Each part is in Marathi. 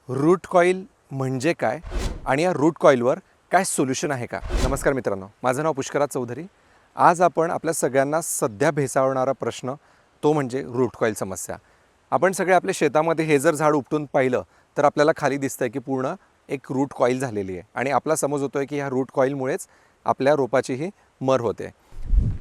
रूट कॉईल म्हणजे काय आणि या रूट कॉईलवर काय सोल्युशन आहे का? नमस्कार मित्रांनो, माझं नाव पुष्कराज चौधरी. आज आपण आपल्या सगळ्यांना सध्या भेसावणारा प्रश्न तो म्हणजे रूट कॉईल समस्या. आपण सगळे आपल्या शेतामध्ये हे जर झाड उपटून पाहिलं तर आपल्याला खाली दिसतंय की पूर्ण एक रूट कॉईल झालेली आहे आणि आपला समज होतोय की ह्या रूट कॉईलमुळेच आपल्या रोपाचीही मर होते.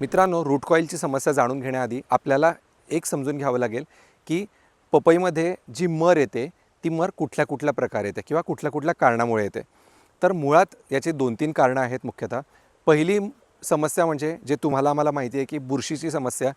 मित्रांनो, रूट कॉईलची समस्या जाणून घेण्याआधी आपल्याला एक समजून घ्यावं लागेल की पपईमध्ये जी मर येते ती मर कुठल्या कुठल्या प्रकारे येते किंवा कुठल्या कुठल्या कारणामुळे येते. तर मुळात याची 2-3 कारणं आहेत मुख्यतः. पहिली समस्या म्हणजे जे तुम्हाला आम्हाला माहिती आहे की बुरशीची समस्या.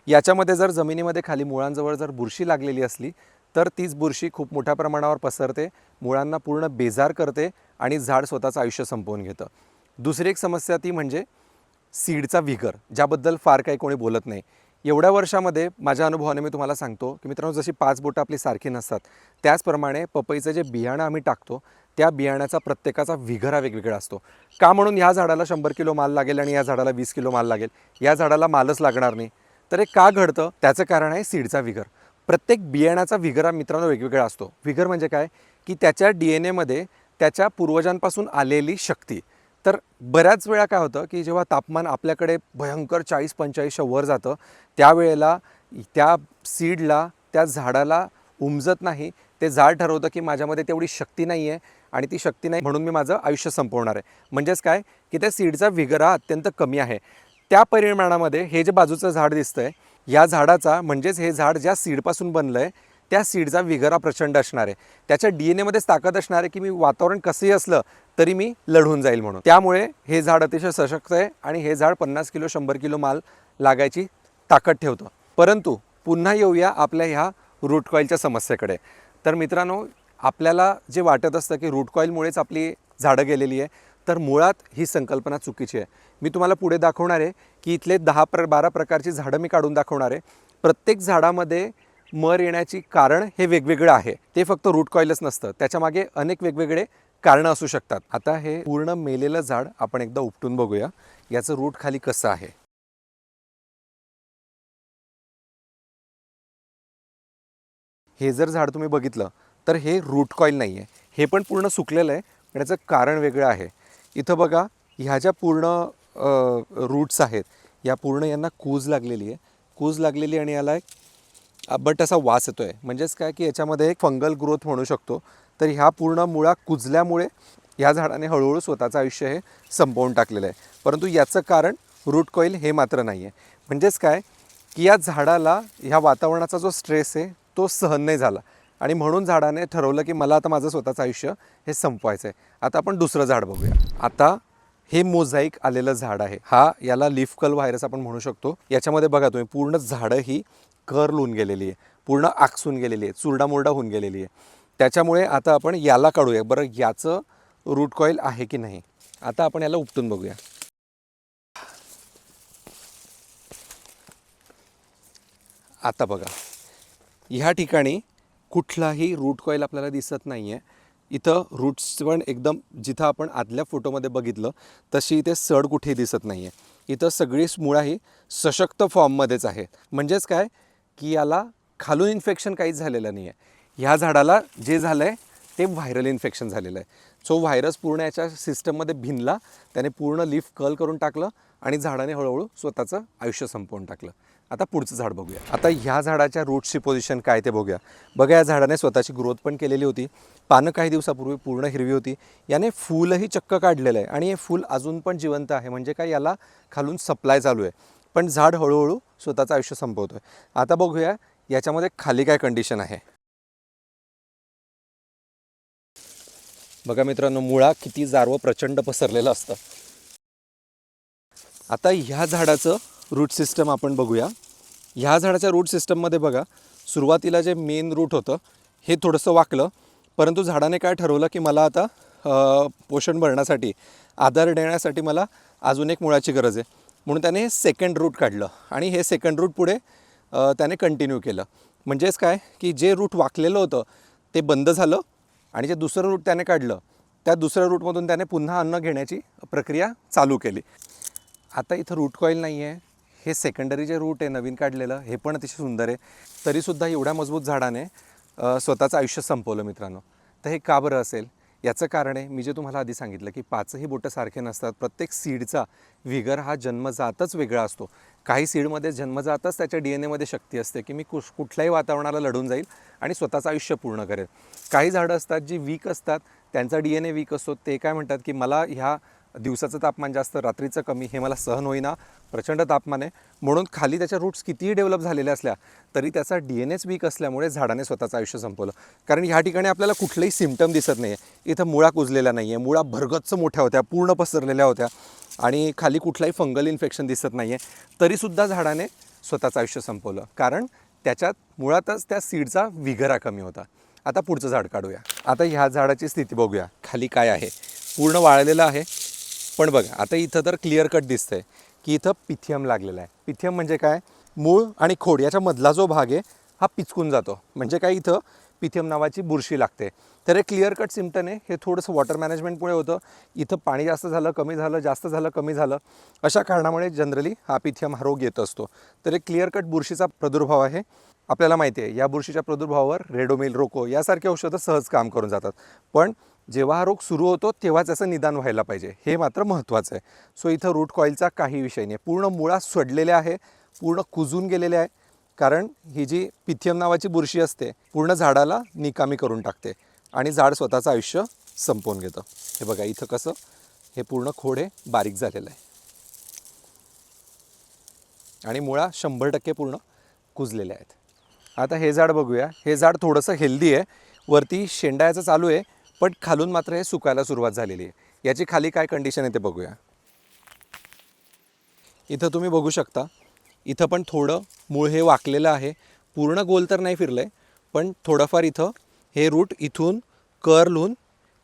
याच्यामध्ये जर जमिनीमध्ये खाली मुळांजवळ जर बुरशी लागलेली असली तर तीच बुरशी खूप मोठ्या प्रमाणावर पसरते, मुळांना पूर्ण बेजार करते आणि झाड स्वतःचं आयुष्य संपवून घेतं. दुसरी एक समस्या ती म्हणजे सीडचा व्हिगर, ज्याबद्दल फार काही कोणी बोलत नाही. एवढ्या वर्षामध्ये माझ्या अनुभवाने मी तुम्हाला सांगतो की मित्रांनो, जशी 5 बोटं आपली सारखी नसतात त्याचप्रमाणे पपईचं जे बियाणं आम्ही टाकतो त्या बियाण्याचा प्रत्येकाचा व्हिगर हा वेगवेगळा असतो. का म्हणून ह्या झाडाला 100 किलो माल लागेल आणि या झाडाला 20 किलो माल लागेल, या झाडाला मालच लागणार नाही? तर हे का घडतं? त्याचं कारण आहे सीडचा व्हिगर. प्रत्येक बियाण्याचा व्हिगर हा मित्रांनो वेगवेगळा असतो. व्हिगर म्हणजे काय की त्याच्या DNA त्याच्या पूर्वजांपासून आलेली शक्ती. तर बऱ्याच वेळा काय होतं की जेव्हा तापमान आपल्याकडे भयंकर 40-45च्या वर जातं त्यावेळेला त्या सीडला, त्या झाडाला उमजत नाही. ते झाड ठरवतं की माझ्यामध्ये तेवढी शक्ती नाही आहे आणि ती शक्ती नाही म्हणून मी माझं आयुष्य संपवणार आहे. म्हणजेच काय की त्या सीडचा व्हिगर हा अत्यंत कमी आहे. त्या परिमाणामध्ये हे जे बाजूचं झाड दिसतंय या झाडाचा, म्हणजेच हे झाड ज्या सीडपासून बनलं आहे त्या सीडचा व्हिगर हा प्रचंड असणार आहे. त्याच्या DNAमध्येच ताकद असणार आहे की मी वातावरण कसंही असलं तरी मी लढून जाईल म्हणून. त्यामुळे हे झाड अतिशय सशक्त आहे आणि हे झाड 50 किलो 100 किलो माल लागायची ताकद ठेवतं. परंतु पुन्हा येऊया आपल्या ह्या रूट कॉईलच्या समस्येकडे. तर मित्रांनो, आपल्याला जे वाटत असतं की रूट कॉईलमुळेच आपली झाडं गेलेली आहे, तर मुळात ही संकल्पना चुकीची आहे. मी तुम्हाला पुढे दाखवणार आहे की इथले 10-12 प्रकारची झाडं मी काढून दाखवणार आहे. प्रत्येक झाडामध्ये मर येण्याची कारण हे वेगवेगळं आहे. ते फक्त रूट कॉईलच नसतं, त्याच्यामागे अनेक वेगवेगळे कारणं असू शकतात. आता हे पूर्ण मेलेलं झाड आपण एकदा उपटून बघूया याचं रूट खाली कसं आहे. हे जर झाड तुम्ही बघितलं तर हे रूट कॉईल नाही आहे, हे पण पूर्ण सुकलेलं आहे. पण याचं कारण वेगळं आहे. इथं बघा, ह्या ज्या पूर्ण रूट्स आहेत या पूर्ण यांना कूज लागलेली आहे. कूज लागलेली आणि याला एक बट असा वास येतो आहे. म्हणजेच काय की याच्यामध्ये एक फंगल ग्रोथ म्हणू शकतो. तर ह्या पूर्ण मुळा कुजल्यामुळे ह्या झाडाने हळूहळू स्वतःचं आयुष्य हे संपवून टाकलेलं आहे. परंतु याचं कारण रूट कॉईल हे मात्र नाही आहे. म्हणजेच काय की या झाडाला ह्या वातावरणाचा जो स्ट्रेस आहे तो सहन नाही झाला आणि म्हणून झाडाने ठरवलं की मला आता माझं स्वतःचं आयुष्य हे संपवायचं आहे. आता आपण दुसरं झाड बघूया. आता हे मोझाईक आलेलं झाड आहे. याला लीफ कर्ल व्हायरस आपण म्हणू शकतो. याच्यामध्ये बघा तुम्ही, पूर्ण झाडं ही कर्ल होऊन गेलेली आहे, पूर्ण आकसून गेलेली आहे, चुरडामुरडा होऊन गेलेली आहे. त्याच्यामुळे आता आपण याला काढूया. बरं, याचं रूट कॉईल आहे की नाही. आता आपण याला उपटून बघूया. आता बघा, ह्या ठिकाणी कुठलाही रूट कॉईल आपल्याला दिसत नाही आहे. इथं रूट्स पण एकदम, जिथं आपण आदल्या फोटोमध्ये बघितलं तशी इथे सड कुठेही दिसत नाही आहे. इथं सगळीच मुळा ही सशक्त फॉर्ममध्येच आहे. म्हणजेच काय की याला खालून इन्फेक्शन काहीच झालेलं नाही आहे. ह्या झाडाला जे झालं आहे ते व्हायरल इन्फेक्शन झालेलं आहे. सो व्हायरस पूर्ण याच्या सिस्टममध्ये भिनला, त्याने पूर्ण लीफ कर्ल करून टाकलं आणि झाडाने हळूहळू स्वतःचं आयुष्य संपवून टाकलं. आता पुढचं झाड बघूया. आता ह्या झाडाच्या रूट्सची पोझिशन काय ते बघूया. बघा, या झाडाने स्वतःची ग्रोथ पण केलेली होती. पानं काही दिवसापूर्वी पूर्ण हिरवी होती. याने फूलही चक्क काढलेलं आहे आणि हे फूल अजून पण जिवंत आहे. म्हणजे काय, याला खालून सप्लाय चालू आहे. पण झाड हळूहळू स्वतःचं आयुष्य संपवतोय. आता बघूया याच्यामध्ये खाली काय कंडिशन आहे. बघा मित्रांनो, मुळा किती जारवं प्रचंड पसरलेलं असतं. आता ह्या झाडाचं रूट सिस्टम आपण बघूया. ह्या झाडाच्या रूट सिस्टममध्ये बघा, सुरुवातीला जे मेन रूट होतं हे थोडंसं वाकलं. परंतु झाडाने काय ठरवलं की मला आता पोषण भरण्यासाठी, आधार देण्यासाठी मला अजून एक मुळाची गरज आहे. म्हणून त्याने हे सेकंड रूट काढलं आणि हे सेकंड रूट पुढे त्याने कंटिन्यू केलं. म्हणजेच काय की जे रूट वाकलेलं होतं ते बंद झालं आणि जे दुसरं रूट त्याने काढलं त्या दुसऱ्या रूटमधून त्याने पुन्हा अन्न घेण्याची प्रक्रिया चालू केली. आता इथं रूट कॉईल नाही आहे. हे सेकंडरी जे रूट आहे नवीन काढलेलं, हे पण अतिशय सुंदर आहे. तरीसुद्धा एवढ्या मजबूत झाडाने स्वतःचं आयुष्य संपवलं मित्रांनो. तर हे का बरं असेल? याचं कारण आहे, मी जे तुम्हाला आधी सांगितलं की पाचही बोटं सारखे नसतात. प्रत्येक सीडचा विगर हा जन्मजातच वेगळा असतो. काही सीडमध्ये जन्मजातच त्याच्या DNA मध्ये शक्ती असते की मी कुठल्याही वातावरणाला लढून जाईल आणि स्वतःचं आयुष्य पूर्ण करेल. काही झाडं असतात जी वीक असतात, त्यांचा DNA वीक असतो. ते काय म्हणतात की मला ह्या दिवसाचं तापमान जास्त, रात्रीचं कमी, हे मला सहन होईना, प्रचंड तापमान आहे. म्हणून खाली त्याच्या रूट्स कितीही डेव्हलप झालेल्या असल्या तरी त्याचा DNA वीक असल्यामुळे झाडाने स्वतःचं आयुष्य संपवलं. कारण ह्या ठिकाणी आपल्याला कुठलेही सिम्पटम दिसत नाही आहे. इथं मुळा कुजलेल्या नाही आहे, मुळा भरगच्च मोठ्या होत्या, पूर्ण पसरलेल्या होत्या आणि खाली कुठलाही फंगल इन्फेक्शन दिसत नाही आहे. तरीसुद्धा झाडाने स्वतःचं आयुष्य संपवलं, कारण त्याच्यात मुळातच त्या सीडचा विगरा कमी होता. आता पुढचं झाड काढूया. आता ह्या झाडाची स्थिती बघूया, खाली काय आहे. पूर्ण वाळलेलं आहे, पण बघा आता इथं तर क्लिअर कट दिसतंय की इथं पिथियम लागलेला आहे. पिथियम म्हणजे काय? मूळ आणि खोड याच्या मधला जो भाग आहे हा पिचकून जातो. म्हणजे काय, इथं पिथियम नावाची बुरशी लागते. तर हे क्लिअर कट सिम्पटम आहे. हे थोडंसं वॉटर मॅनेजमेंटमुळे होतं. इथं पाणी जास्त झालं, कमी झालं, जास्त झालं, कमी झालं, अशा कारणामुळे जनरली हा पिथियम हा रोग येत असतो. तर एक क्लिअर कट बुरशीचा प्रादुर्भाव आहे. आपल्याला माहिती आहे या बुरशीच्या प्रादुर्भावावर रेडोमिल, रोको यासारखी औषधं सहज काम करून जातात. पण जेव्हा हा रोग सुरू होतो तेव्हाच याचं निदान व्हायला पाहिजे, हे मात्र महत्त्वाचं आहे. सो इथं रूट कॉईलचा काही विषय नाही. पूर्ण मुळा सडलेल्या आहे, पूर्ण कुजून गेलेले आहे. कारण ही जी पिथियम नावाची बुरशी असते पूर्ण झाडाला निकामी करून टाकते आणि झाड स्वतःचं आयुष्य संपवून घेतं. हे बघा इथं कसं हे पूर्ण खोड हे बारीक झालेलं आहे आणि मुळा 100% पूर्ण कुजलेले आहेत. आता हे झाड बघूया. हे झाड थोडंसं हेल्दी आहे, वरती शेंडायचं चालू आहे, पण खालून मात्र हे सुकायला सुरुवात झालेली आहे. याची खाली काय कंडिशन आहे ते बघूया. इथं तुम्ही बघू शकता, इथं पण थोडं मूळ हे वाकलेलं आहे. पूर्ण गोल तर नाही फिरलं आहे, पण थोडंफार इथं हे रूट इथून कर्ल होऊन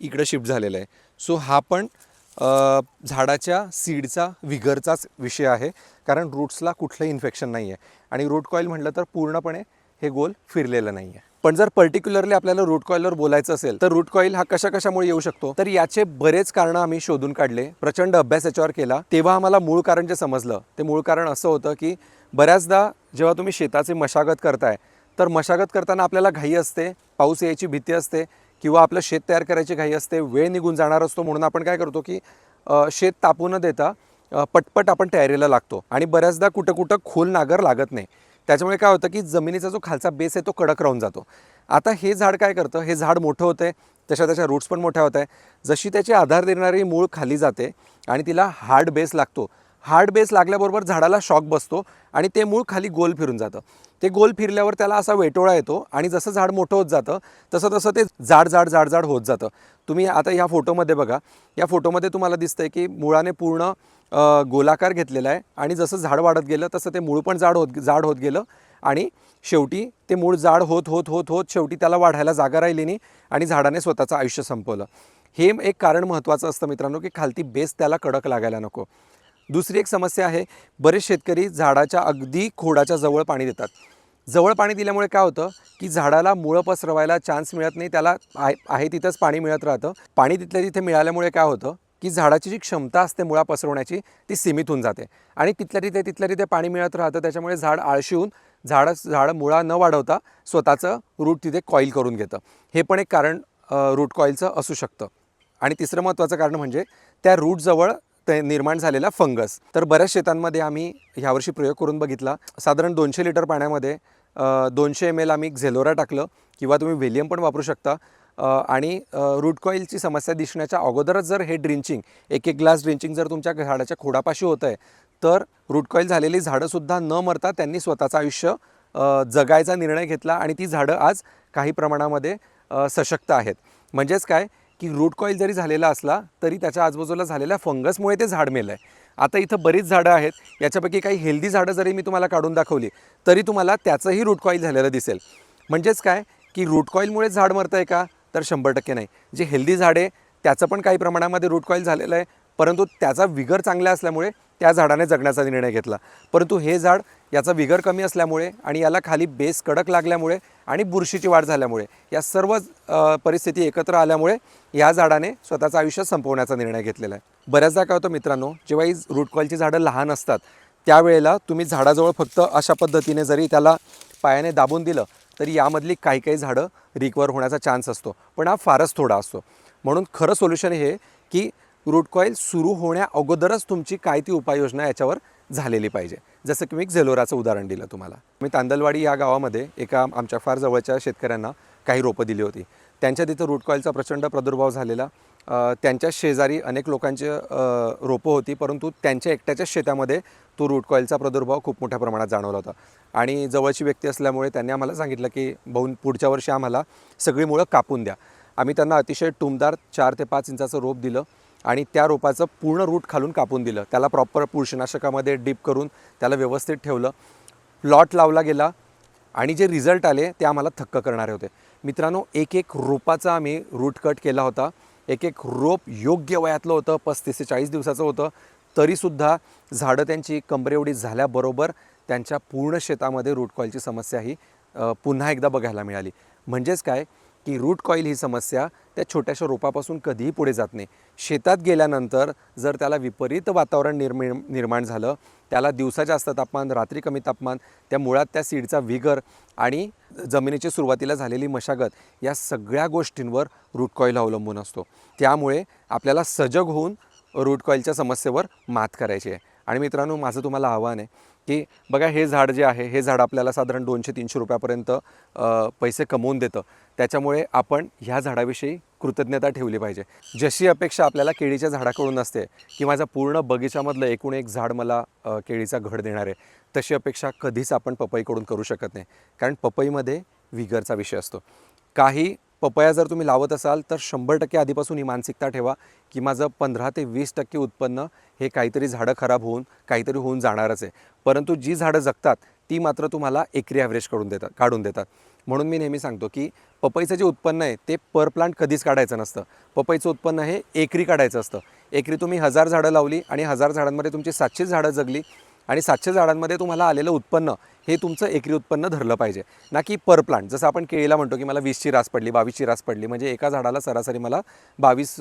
इकडं शिफ्ट झालेलं आहे. सो हा पण झाडाच्या सीडचा विगरचाच विषय आहे, कारण रूट्सला कुठलंही इन्फेक्शन नाही आहे आणि रूट कॉईल म्हटलं तर पूर्णपणे हे गोल फिरलेलं नाही आहे. पण जर पर्टिक्युलरली आपल्याला रूट कॉईलवर बोलायचं असेल तर रूट कॉईल हा कशामुळे येऊ शकतो, तर याचे बरेच कारणं आम्ही शोधून काढले, प्रचंड अभ्यास याच्यावर केला. तेव्हा आम्हाला मूळ कारण जे समजलं ते मूळ कारण असं होतं की बऱ्याचदा जेव्हा तुम्ही शेताची मशागत करताय तर मशागत करताना आपल्याला घाई असते, पाऊस यायची भीती असते किंवा आपलं शेत तयार करायची घाई असते, वेळ निघून जाणार असतो. म्हणून आपण काय करतो की शेत तापू न देता पटपट आपण तयारीला लागतो आणि बऱ्याचदा कुठं खोल नागर लागत नाही. त्याच्यामुळे काय होतं की जमिनीचा जो खालचा बेस आहे तो कडक राहून जातो. आता हे झाड काय करतं, हे झाड मोठं होतं आहे, त्याच्या रूट्स पण मोठ्या होत आहे. जशी त्याची आधार देणारी मूळ खाली जाते आणि तिला हार्ड बेस लागतो. हार्ड बेस लागल्याबरोबर झाडाला शॉक बसतो आणि ते मूळ खाली गोल फिरून जातं. ते गोल फिरल्यावर त्याला असा वेटोळा येतो आणि जसं झाड मोठं होत जातं तसं ते जाड होत जातं. तुम्ही आता ह्या फोटोमध्ये बघा, या फोटोमध्ये तुम्हाला दिसतंय की मुळाने पूर्ण गोलाकार घेतलेला आहे आणि जसं झाड वाढत गेलं तसं ते मूळ पण जाड होत गेलं आणि शेवटी ते मूळ जाड होत शेवटी त्याला वाढायला जागा राहिली नाही आणि झाडाने स्वतःचं आयुष्य संपवलं. हे एक कारण महत्त्वाचं असतं मित्रांनो, की खालती बेस त्याला कडक लागायला नको. दुसरी एक समस्या आहे, बरेच शेतकरी झाडाच्या अगदी खोडाच्या जवळ पाणी देतात. जवळ पाणी दिल्यामुळे काय होतं की झाडाला मुळं पसरवायला चान्स मिळत नाही, त्याला आहे तिथंच पाणी मिळत राहतं. पाणी तिथल्या तिथे मिळाल्यामुळे काय होतं की झाडाची जी क्षमता असते मुळा पसरवण्याची ती सीमित होऊन जाते आणि तिथल्या तिथे पाणी मिळत राहतं. त्याच्यामुळे झाड आळशी होऊन झाड मुळा न वाढवता स्वतःचं रूट तिथे कॉईल करून घेतं. हे पण एक कारण रूट कॉईलचं असू शकतं. आणि तिसरं महत्त्वाचं कारण म्हणजे त्या रूटजवळ ते निर्माण झालेला फंगस. तर बऱ्याच शेतांमध्ये आम्ही ह्यावर्षी प्रयोग करून बघितला. साधारण 200 लिटर पाण्यामध्ये 200 ml आम्ही झेलोरा टाकलं किंवा तुम्ही वेलियम पण वापरू शकता. आणि रूट कॉईलची समस्या दिसण्याच्या अगोदरच जर हे ड्रिंचिंग, एक ग्लास ड्रिंचिंग जर तुमच्या झाडाच्या खोडापाशी होतं आहे तर रूट कॉईल झालेली झाडंसुद्धा न मरता त्यांनी स्वतःचं आयुष्य जगायचा निर्णय घेतला आणि ती झाडं आज काही प्रमाणामध्ये सशक्त आहेत. म्हणजेच काय की रूट कॉईल जरी झालेला असला तरी त्याच्या आजूबाजूला झालेल्या फंगसमुळे ते झाड मेलं आहे. आता इथं बरीच झाडं आहेत, याच्यापैकी काही हेल्दी झाडं जरी मी तुम्हाला काढून दाखवली तरी तुम्हाला त्याचंही रूट कॉईल झालेलं दिसेल. म्हणजेच काय की रूट कॉईलमुळे झाड मरतं आहे का, तर 100% नाही. जे हेल्दी झाड आहे त्याचं पण काही प्रमाणामध्ये रूट कॉईल झालेलं आहे, परंतु त्याचा विगर चांगला असल्यामुळे त्या झाडाने जगण्याचा निर्णय घेतला. परंतु हे झाड याचा विगर कमी असल्यामुळे आणि याला खाली बेस कडक लागल्यामुळे आणि बुरशीची वाढ झाल्यामुळे या सर्व परिस्थिती एकत्र आल्यामुळे या झाडाने स्वतःचं आयुष्य संपवण्याचा निर्णय घेतलेला आहे. बऱ्याचदा काय होतं मित्रांनो, जेव्हा ही रूट कॉईलची झाडं लहान असतात त्यावेळेला तुम्ही झाडाजवळ फक्त अशा पद्धतीने जरी त्याला पायाने दाबून दिलं तर यामधली काही काही झाडं रिकवर होण्याचा चान्स असतो, पण हा फारच थोडा असतो. म्हणून खरं सोल्युशन हे की रूट कॉईल सुरू होण्या अगोदरच तुमची काय ती उपाययोजना याच्यावर झालेली पाहिजे. जसं की मी झेलोराचं उदाहरण दिलं तुम्हाला. मी तांदलवाडी या गावामध्ये एका आमच्या फार जवळच्या शेतकऱ्यांना काही रोपं दिली होती. त्यांच्या तिथं रूट कॉईलचा प्रचंड प्रादुर्भाव झालेला. त्यांच्या शेजारी अनेक लोकांचे रोपं होती, परंतु त्यांच्या एकट्याच्याच शेतामध्ये तो रूट कॉईलचा प्रादुर्भाव खूप मोठ्या प्रमाणात जाणवला होता. आणि जवळची व्यक्ती असल्यामुळे त्यांनी आम्हाला सांगितलं की भाऊ पुढच्या वर्षी आम्हाला सगळी मुळं कापून द्या. आम्ही त्यांना अतिशय टुमदार 4 ते 5 इंचाचं रोप दिलं आणि त्या रोपाचं पूर्ण रूट खालून कापून दिलं. त्याला प्रॉपर बुरशीनाशकामध्ये डीप करून त्याला व्यवस्थित ठेवलं. प्लॉट लावला गेला आणि जे रिझल्ट आले ते आम्हाला थक्क करणारे होते. मित्रांनो, एक एक रोपाचा आम्ही रूट कट केला होता. एक एक रोप योग्य वयातलं होतं, 35 ते 40 दिवसाचं होतं. तरीसुद्धा झाडं त्यांची कंबरेएवढी झाल्याबरोबर त्यांच्या पूर्ण शेतामध्ये रूट कॉईलची समस्या ही पुन्हा एकदा बघायला मिळाली. म्हणजेच काय की रूट कॉईल ही समस्या त्या छोट्याशा रोपापासून कधीही पुढे जात नाही. शेतात गेल्यानंतर जर त्याला विपरीत वातावरण निर्माण झालं, त्याला दिवसा जास्त तापमान, रात्री कमी तापमान, त्या मुळात त्या सीडचा विगर आणि जमिनीची सुरुवातीला झालेली मशागत, या सगळ्या गोष्टींवर रूट कॉईल अवलंबून असतो. त्यामुळे आपल्याला सजग होऊन रूट कॉईलच्या समस्येवर मात करायची आहे. आणि मित्रांनो, माझं तुम्हाला आव्हान आहे की बघा, हे झाड जे आहे, हे झाड आपल्याला साधारण 200-300 रुपयापर्यंत पैसे कमवून देतं. त्याच्यामुळे आपण ह्या झाडाविषयी कृतज्ञता ठेवली पाहिजे. जशी अपेक्षा आपल्याला केळीच्या झाडाकडून असते की माझा पूर्ण बगीचामधलं एकूण एक झाड मला केळीचा घड देणार आहे, तशी अपेक्षा कधीच आपण पपईकडून करू शकत नाही. कारण पपईमध्ये विगरचा विषय असतो. काही पपया जर तुम्ही लावत असाल तर 100% आधीपासून ही मानसिकता ठेवा की माझं 15 ते 20% उत्पन्न हे काहीतरी झाडं खराब होऊन काहीतरी होऊन जाणारच आहे. परंतु जी झाडं जगतात ती मात्र तुम्हाला एकरी ॲव्हरेज काढून देतात. म्हणून मी नेहमी सांगतो की पपईचं जे उत्पन्न आहे ते पर प्लांट कधीच काढायचं नसतं. पपईचं उत्पन्न हे एकरी काढायचं असतं. एकरी तुम्ही 1000 झाडं लावली आणि 1000 झाडांमध्ये तुमची 700 झाडं जगली आणि 700 झाडांमध्ये तुम्हाला आलेलं उत्पन्न हे तुमचं एकरी उत्पन्न धरलं पाहिजे, ना की पर प्लांट. जसं आपण केळीला म्हणतो की मला 20ची रास पडली, 22ची रास पडली, म्हणजे एका झाडाला सरासरी मला 22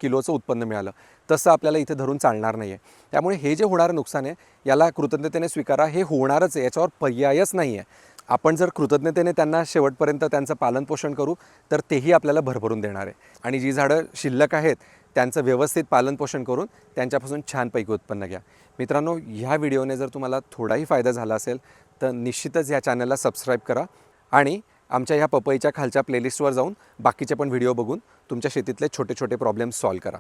किलोचं उत्पन्न मिळालं. तसं आपल्याला इथे धरून चालणार नाही आहे. त्यामुळे हे जे होणारं नुकसान आहे याला कृतज्ञतेने स्वीकारा. हे होणारच आहे, याच्यावर पर्यायच नाही आहे. आपण जर कृतज्ञतेने त्यांना शेवटपर्यंत त्यांचं पालनपोषण करू तर तेही आपल्याला भरभरून देणार आहे. आणि जी झाडं शिल्लक आहेत त्यांचं व्यवस्थित पालनपोषण करून त्यांच्यापासून छानपैकी उत्पन्न घ्या. मित्रांनो, ह्या व्हिडिओने जर तुम्हाला थोडाही फायदा झाला असेल तर निश्चितच या चॅनलला सबस्क्राईब करा आणि आमच्या ह्या पपईच्या खालच्या प्लेलिस्टवर जाऊन बाकीचे पण व्हिडिओ बघून तुमच्या शेतीतले छोटे छोटे प्रॉब्लेम्स सॉल्व्ह करा.